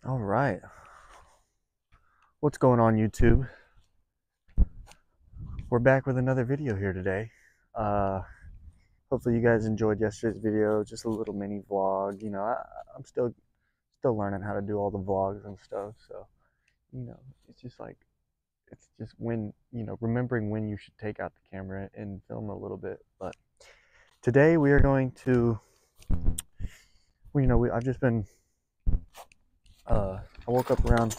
All right. What's going on, YouTube? We're back with another video here today. Uh, Hopefully you guys enjoyed yesterday's video, just a little mini vlog. I'm still learning how to do all the vlogs and stuff. So, it's just like when, remembering when you should take out the camera and film a little bit. But today we are going to, I've just been, I woke up around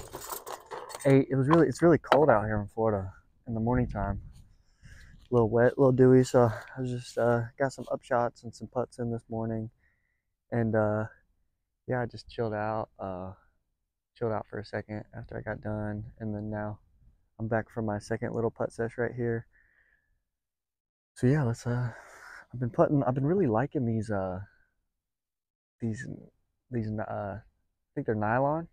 8. It's really cold out here in Florida in the morning time. A little wet, a little dewy, so I was just got some upshots and some putts in this morning, and yeah, I just chilled out for a second after I got done, and then now I'm back for my second little putt sesh right here. So yeah, let's I've been putting. I've been really liking these I think they're nylon.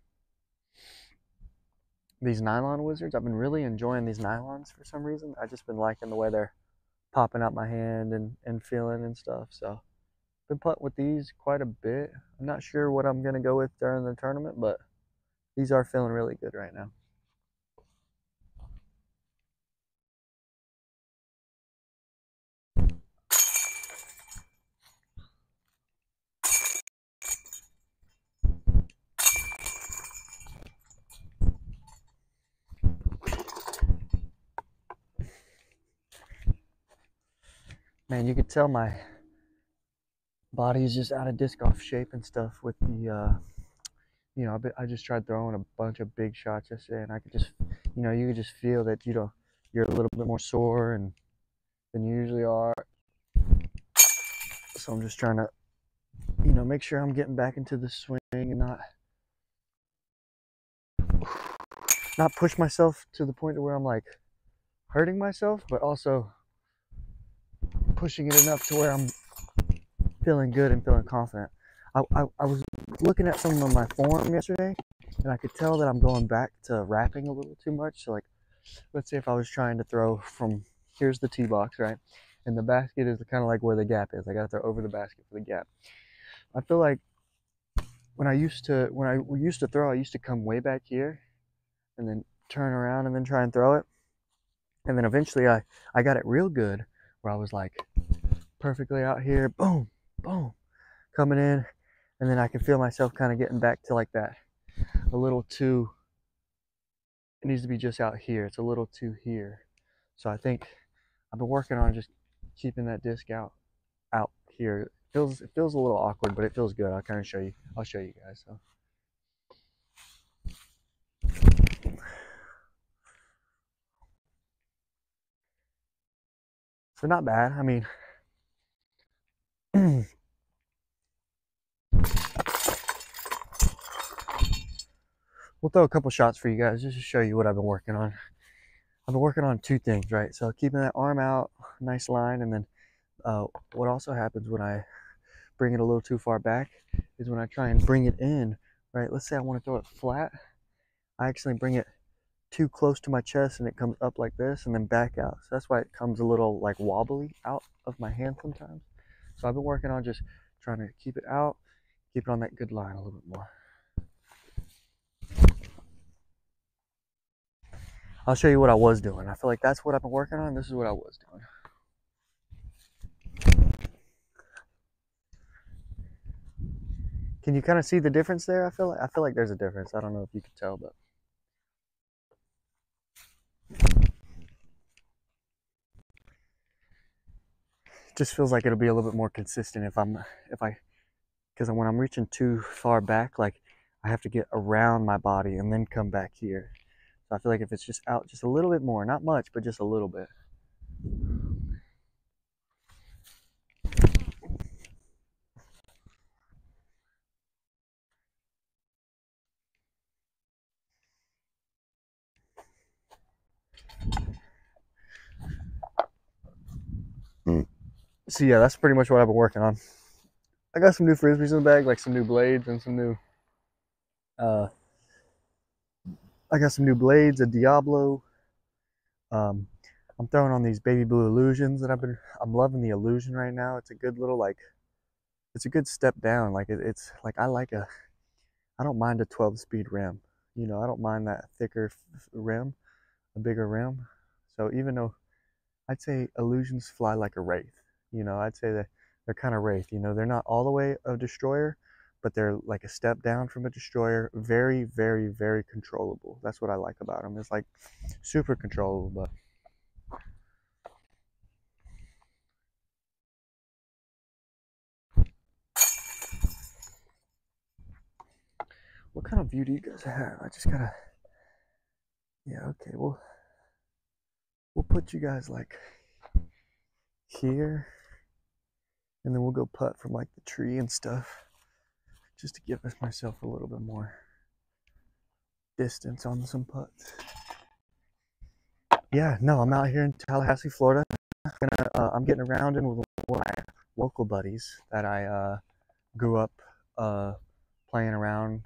These nylon wizards. I've been really enjoying these nylons for some reason. I've just been liking the way they're popping out my hand and feeling and stuff. So been putting with these quite a bit. I'm not sure what I'm gonna go with during the tournament, but these are feeling really good right now. Man, you could tell my body is just out of disc golf shape and stuff with the I just tried throwing a bunch of big shots yesterday, and I could just, you could just feel that you're a little bit more sore and than you usually are. So I'm just trying to, make sure I'm getting back into the swing and not push myself to the point where I'm like hurting myself, but also pushing it enough to where I'm feeling good and feeling confident. I was looking at some of my form yesterday, and I could tell that I'm going back to wrapping a little too much. So, like, let's say if I was trying to throw from here's the tee box, right? And the basket is kind of like where the gap is. I got to throw over the basket for the gap. I feel like when I used to throw, I used to come way back here and then turn around and then try and throw it. And then eventually I got it real good where I was like perfectly out here, boom, boom, coming in, and then I can feel myself kind of getting back to like that a little too. It needs to be just out here. It's a little too here. So I think I've been working on just keeping that disc out here. It feels a little awkward, but it feels good. I'll kind of show you. I'll show you guys. So not bad. I mean, we'll throw a couple shots for you guys just to show you what I've been working on. I've been working on two things, right? So keeping that arm out, nice line, and then what also happens when I bring it a little too far back is when I try and bring it in, right? Let's say I want to throw it flat. I actually bring it too close to my chest and it comes up like this and then back out. So that's why it comes a little like wobbly out of my hand sometimes. So I've been working on just trying to keep it out, keep it on that good line a little bit more. I'll show you what I was doing. I feel like that's what I've been working on. This is what I was doing. Can you kind of see the difference there? I feel like there's a difference. I don't know if you could tell, but it just feels like it'll be a little bit more consistent because when I'm reaching too far back, like I have to get around my body and then come back here. So I feel like if it's just out just a little bit more, not much, but just a little bit. So yeah, that's pretty much what I've been working on. I got some new frisbees in the bag, like some new blades and some new I got some new blades, a Diablo. Um, I'm throwing on these baby blue illusions that I'm loving the illusion right now. It's a good little it's a good step down. Like it's like I don't mind a 12-speed rim. You know, I don't mind that thicker rim, a bigger rim. So even though I'd say Illusions fly like a Wraith, you know, I'd say that they're kind of Wraith. You know, they're not all the way a Destroyer, but they're like a step down from a Destroyer. Very, very, very controllable. That's what I like about them. It's like super controllable, but what kind of view do you guys have? I just gotta, yeah, okay, we'll put you guys like here, and then we'll go putt from like the tree and stuff, just to give myself a little bit more distance on some putts. Yeah, no, I'm out here in Tallahassee, Florida. I'm getting around in with one of my local buddies that I grew up playing around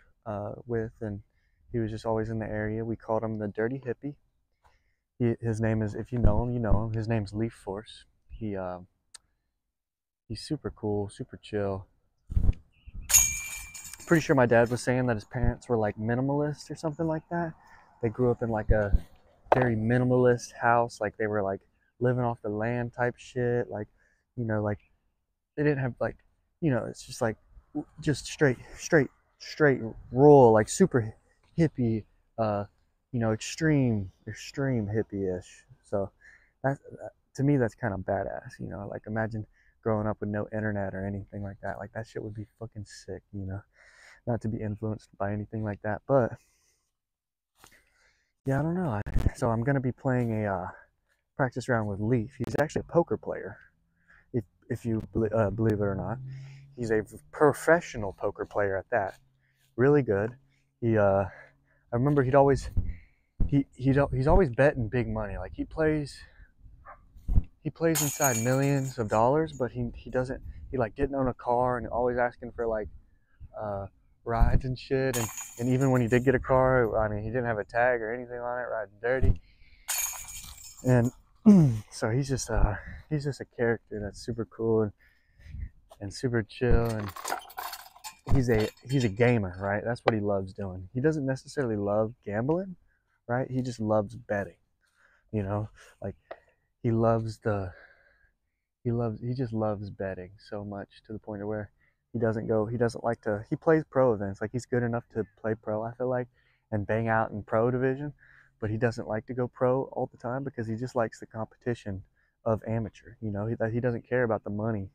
with, and he was just always in the area. We called him the Dirty Hippie. His name is, if you know him, you know him. His name's Leaf Force. He's super cool, super chill. Pretty sure my dad was saying that his parents were like minimalists or something like that. They grew up in like a very minimalist house, like they were like living off the land type shit. Like, you know, like they didn't have like, you know, it's just like just straight rural, like super hippie, you know, extreme hippie-ish. So that to me, that's kind of badass. You know, like imagine growing up with no internet or anything like that. Like that shit would be fucking sick. You know, not to be influenced by anything like that, but yeah, I don't know. So I'm gonna be playing a practice round with Leaf. He's actually a poker player, if you believe it or not. He's a professional poker player at that. Really good. I remember he's always betting big money. Like he plays inside millions of dollars, but he doesn't. He like didn't own a car and always asking for like uh, rides and shit. And even when he did get a car, I mean, he didn't have a tag or anything on it, riding dirty. And so he's just a character that's super cool and super chill, and he's a gamer, right? That's what he loves doing. He doesn't necessarily love gambling, right? He just loves betting. You know, like he loves the he just loves betting so much to the point of where he doesn't like to he plays pro events. Like he's good enough to play pro, I feel like, and bang out in pro division, but he doesn't like to go pro all the time because he just likes the competition of amateur. You know, he doesn't care about the money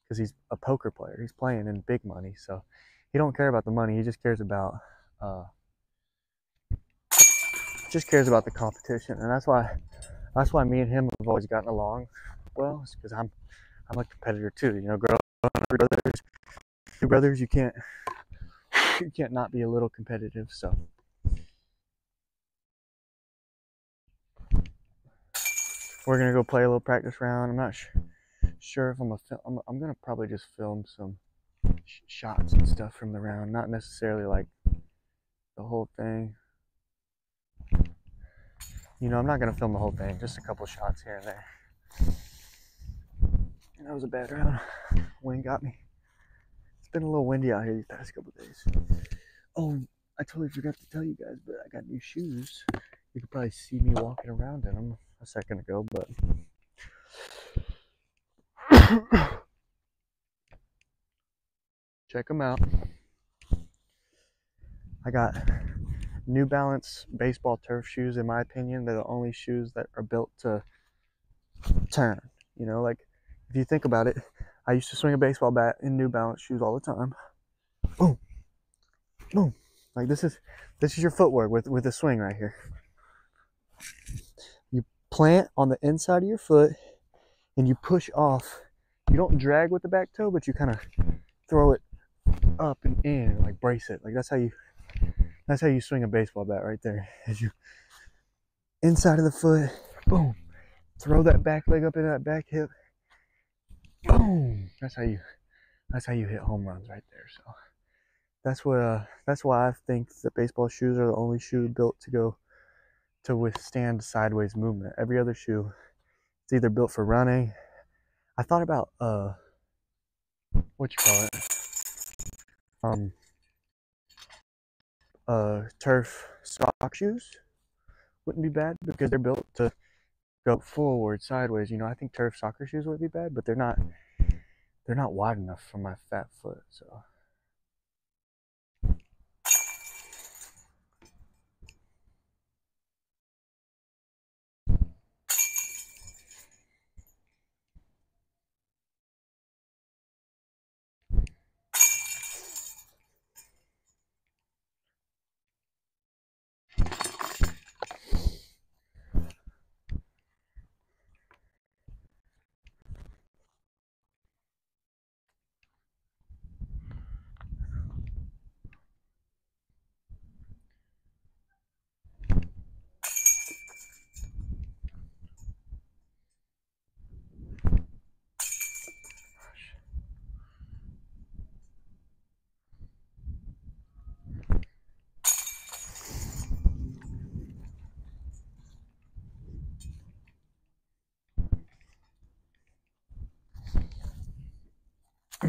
because he's a poker player. He's playing in big money, so he don't care about the money. He uh, just cares about the competition, and that's why me and him have always gotten along well. It's because I'm a competitor too. You know, growing up two brothers, you can't not be a little competitive. So we're gonna go play a little practice round. I'm not sure if I'm gonna probably just film some shots and stuff from the round, not necessarily like the whole thing. You know, I'm not gonna film the whole thing, just a couple shots here and there. And that was a bad round. Wind got me. It's been a little windy out here these past couple days. Oh, I totally forgot to tell you guys, but I got new shoes. You could probably see me walking around in them a second ago, but check them out. I got New Balance baseball turf shoes. In my opinion, they're the only shoes that are built to turn. You know, like if you think about it, I used to swing a baseball bat in New Balance shoes all the time. Boom, boom. Like this is your footwork with a swing right here. You plant on the inside of your foot and you push off. You don't drag with the back toe, but you kind of throw it up and in, like brace it. Like that's how you swing a baseball bat right there. As you inside of the foot, boom, throw that back leg up into that back hip, boom. That's how you hit home runs right there. So that's why I think the baseball shoes are the only shoe built to withstand sideways movement. Every other shoe, it's either built for running. I thought about what you call it, turf sock shoes wouldn't be bad because they're built to go forward, sideways. You know, I think turf soccer shoes would be bad, but they're not wide enough for my fat foot. So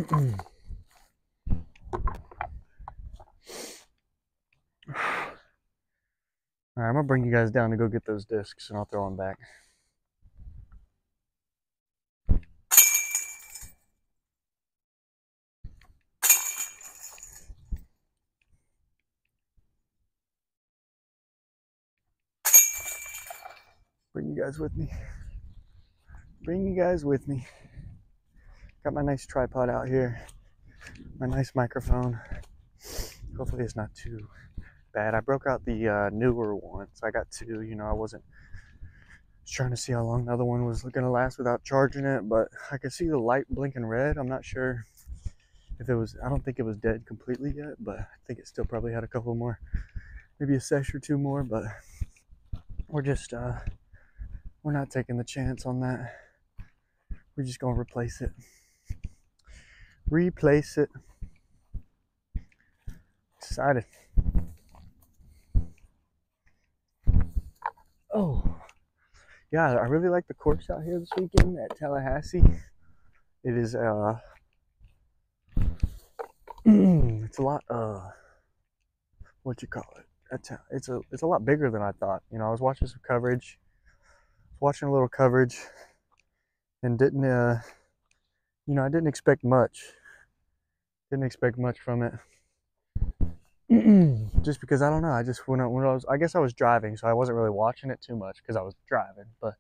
all right, I'm gonna bring you guys down to go get those discs, and I'll throw them back. Bring you guys with me. Bring you guys with me. Got my nice tripod out here. My nice microphone. Hopefully it's not too bad. I broke out the newer one, so I got two. You know, I was trying to see how long the other one was gonna last without charging it, but I could see the light blinking red. I'm not sure if it was, I don't think it was dead completely yet, but I think it still probably had a couple more, maybe a sesh or two more, but we're just, we're not taking the chance on that. We're just gonna replace it. Replace it. Excited. Oh, yeah, I really like the course out here this weekend at Tallahassee. It is, it's a lot, what you call it? It's a lot bigger than I thought. You know, I was watching some coverage, watching a little coverage, and didn't, you know, I didn't expect much. Didn't expect much from it. Just because I don't know. I just when I was, I guess I was driving, so I wasn't really watching it too much because I was driving. But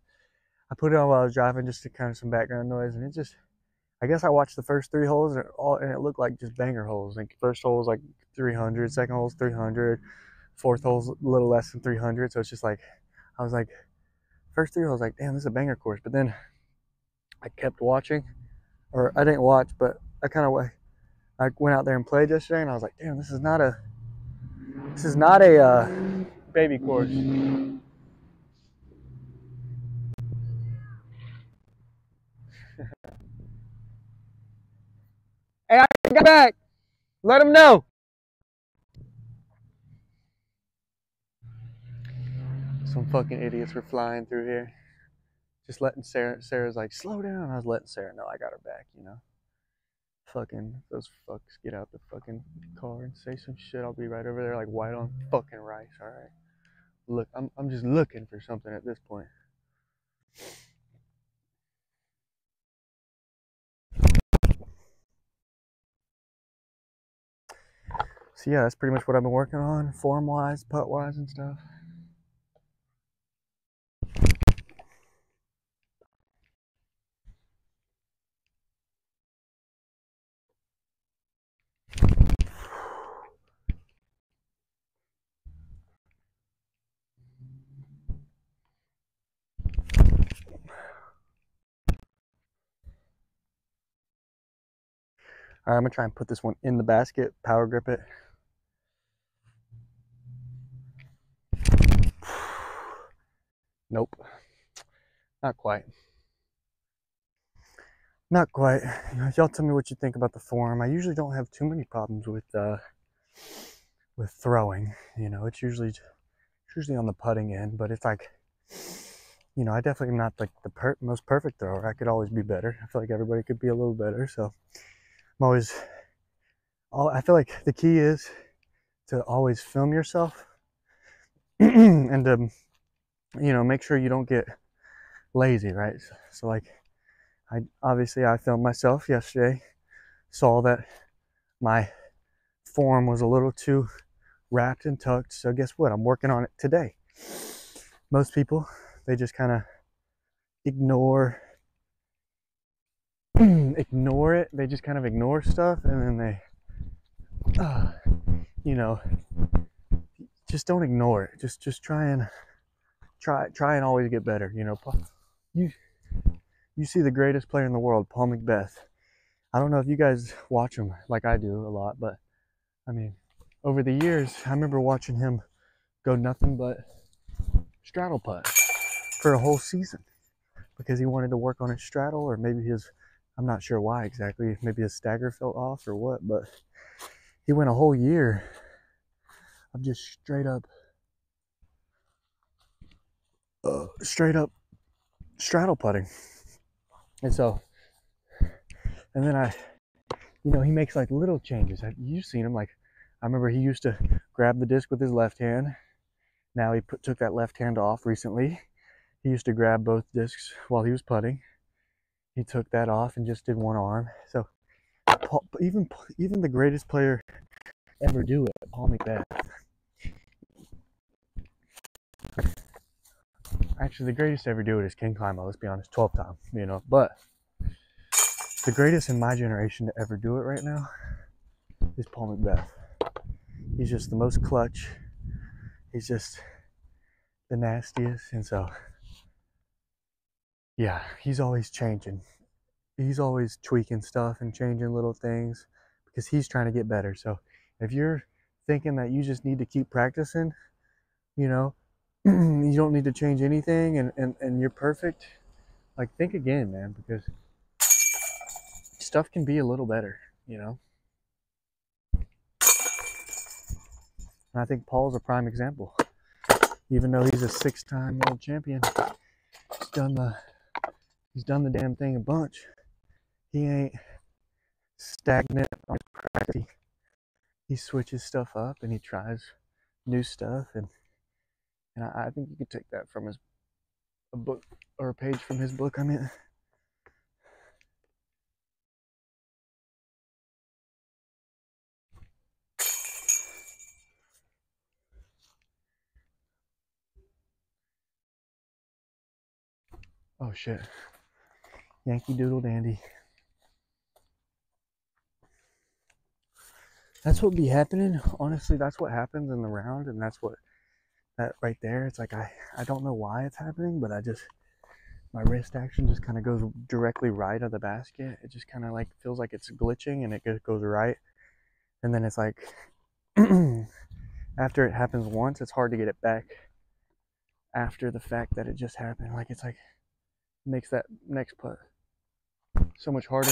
I put it on while I was driving just to kind of some background noise, and it just, I guess I watched the first three holes and it looked like just banger holes. Like first hole was like 300, second hole was 300, fourth hole's a little less than 300. So it's just like, I was like, first three holes, like, damn, this is a banger course. But then I kept watching, or I didn't watch, but I kind of, I went out there and played yesterday, and I was like, damn, this is not a baby course. Hey, I got back. Let them know. Some fucking idiots were flying through here. Just letting Sarah's like, slow down. I was letting Sarah know I got her back, you know. Fucking, those fucks get out the fucking car and say some shit. I'll be right over there like white on fucking rice, alright? Look, I'm just looking for something at this point. So yeah, that's pretty much what I've been working on, form-wise, putt-wise and stuff. Alright, I'm gonna try and put this one in the basket, power grip it. Nope. Not quite. Not quite. Y'all tell me what you think about the form. I usually don't have too many problems with throwing. You know, it's usually on the putting end, but it's like, you know, I definitely am not like the most perfect thrower. I could always be better. I feel like everybody could be a little better. So I'm always, I feel like the key is to always film yourself and to, you know, make sure you don't get lazy, right? So like, I filmed myself yesterday, saw that my form was a little too wrapped and tucked, so guess what? I'm working on it today. Most people, they just kind of ignore it. They just kind of ignore stuff, and then they you know, just don't ignore it. Just try and always get better. You know, you see the greatest player in the world, Paul McBeth. I don't know if you guys watch him like I do a lot, but I mean, over the years, I remember watching him go nothing but straddle putt for a whole season because he wanted to work on his straddle, or maybe his, I'm not sure why exactly, maybe his stagger fell off or what, but he went a whole year of just straight up straddle putting. And so, and then you know, he makes like little changes. You've seen him. Like, I remember he used to grab the disc with his left hand. Now he took that left hand off recently. He used to grab both discs while he was putting. He took that off and just did one arm. So even the greatest player ever do it, Paul McBeth. Actually, the greatest to ever do it is Ken Climo. Let's be honest, 12th time, you know. But the greatest in my generation to ever do it right now is Paul McBeth. He's just the most clutch. He's just the nastiest, and so yeah, he's always changing. He's always tweaking stuff and changing little things because he's trying to get better. So if you're thinking that you just need to keep practicing, you know, you don't need to change anything and you're perfect, like, think again, man, because stuff can be a little better, you know. And I think Paul's a prime example. Even though he's a 6-time world champion, he's done the damn thing a bunch. He ain't stagnant on practice. He switches stuff up and he tries new stuff, and I think you could take that from a book or a page from his book. I mean, oh shit, Yankee Doodle Dandy. That's what be happening. Honestly, that's what happens in the round, and that's what that right there. It's like I don't know why it's happening, but my wrist action just kind of goes directly right of the basket. It just kind of like feels like it's glitching, and it goes right, and then it's like after it happens once, it's hard to get it back after the fact that it just happened. Like, it's like makes that next putt so much harder.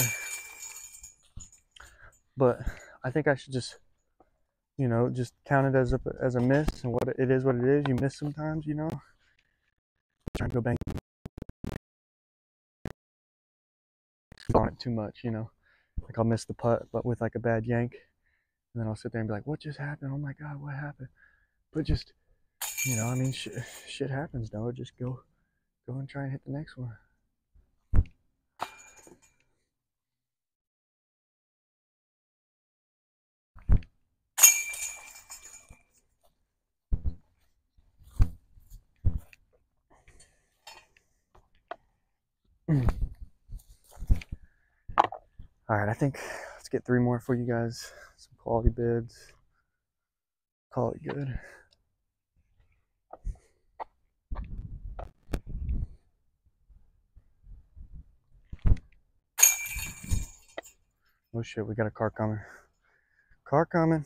But I think I should just, you know, just count it as a miss, and what it is. You miss sometimes, you know. Try and go bang on it too much, you know. Like, I'll miss the putt, but with like a bad yank, and then I'll sit there and be like, "What just happened? Oh my god, what happened?" But just, you know, I mean, shit happens, though. Just go and try and hit the next one. All right, I think let's get 3 more for you guys. Some quality bids. Call it good. Oh shit, we got a car coming. Car coming.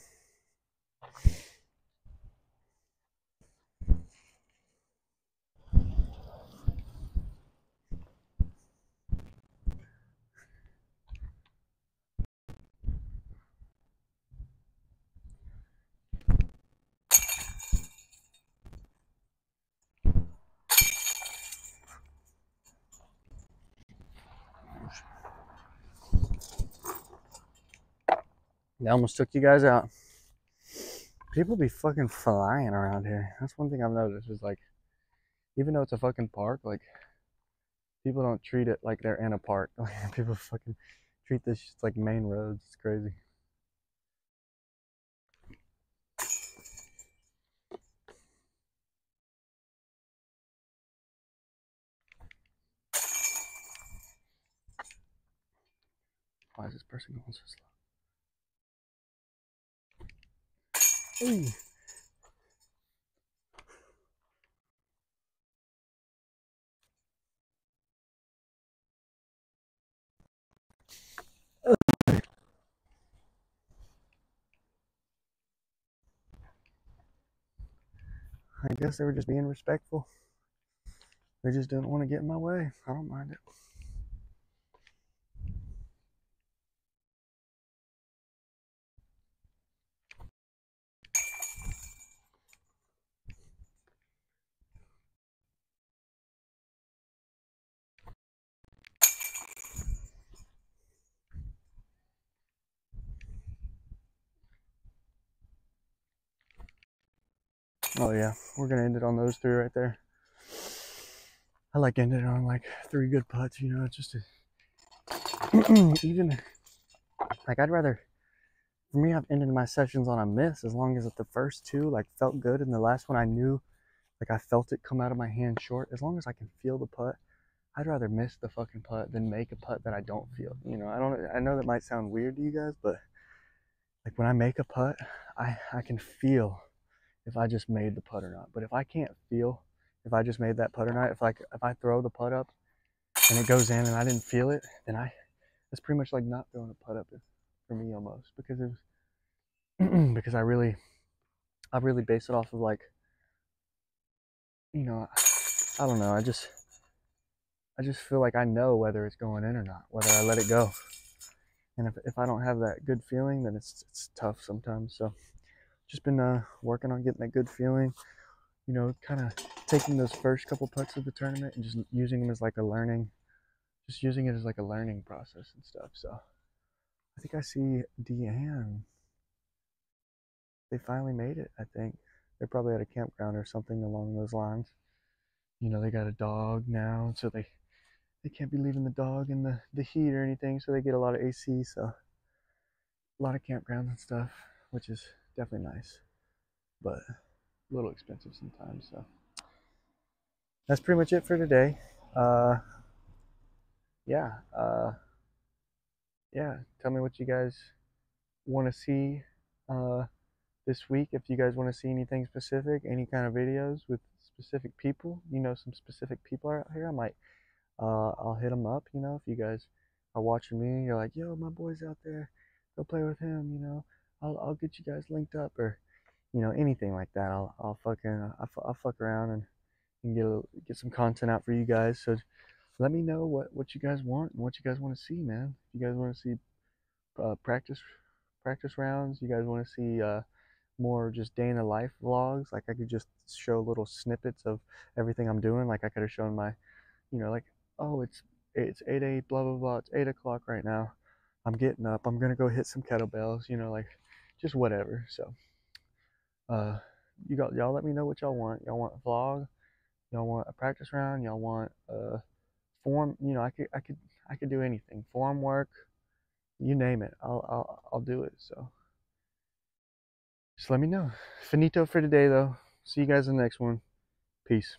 I almost took you guys out. People be fucking flying around here. That's one thing I've noticed is like, even though it's a fucking park, like people don't treat it like they're in a park. Like people fucking treat this shit like main roads. It's crazy. Why is this person going so slow? Hey. I guess they were just being respectful. They just didn't want to get in my way. I don't mind it. Oh yeah, we're gonna end it on those three right there. I like ending it on like three good putts, you know, it's just even like I'd rather, for me, I've ended my sessions on a miss as long as the first two like felt good and the last one I knew like I felt it come out of my hand short. As long as I can feel the putt, I'd rather miss the fucking putt than make a putt that I don't feel. You know, I know that might sound weird to you guys, but like when I make a putt, I can feel if I just made the putt or not. But if I can't feel if I just made that putt or not, if I throw the putt up and it goes in and I didn't feel it, then it's pretty much like not throwing a putt up for me almost, because it was because I really base it off of like, you know, I don't know, I just feel like I know whether it's going in or not, whether I let it go. And if I don't have that good feeling, then it's tough sometimes. So just been working on getting that good feeling, you know, kind of taking those first couple putts of the tournament and just using them as like a learning, just using it as like a learning process and stuff. So I think I see Deanne. They finally made it, I think. They're probably at a campground or something along those lines. You know, they got a dog now, so they can't be leaving the dog in the heat or anything, so they get a lot of AC, so a lot of campgrounds and stuff, which is definitely nice, but a little expensive sometimes. So that's pretty much it for today. Uh, yeah, yeah. Tell me what you guys want to see uh, this week. If you guys want to see anything specific, any kind of videos with specific people, you know, some specific people are out here, I might I'll hit them up. You know, if you guys are watching me, you're like, yo, my boy's out there, go play with him. You know, I'll get you guys linked up, or you know, anything like that. I'll fuck around and get some content out for you guys. So let me know what you guys want and what you guys want to see, man. If you guys want to see practice rounds, you guys want to see more just day in the life vlogs, like I could just show little snippets of everything I'm doing. Like I could have shown my, you know, like, oh, it's 8 blah blah blah, it's 8 o'clock right now, I'm getting up, I'm gonna go hit some kettlebells, you know, like just whatever. So uh y'all let me know what y'all want. Y'all want a vlog, y'all want a practice round, y'all want form, you know, I could do anything, form work, you name it, I'll do it. So just let me know. Finito for today though. See you guys in the next one. Peace.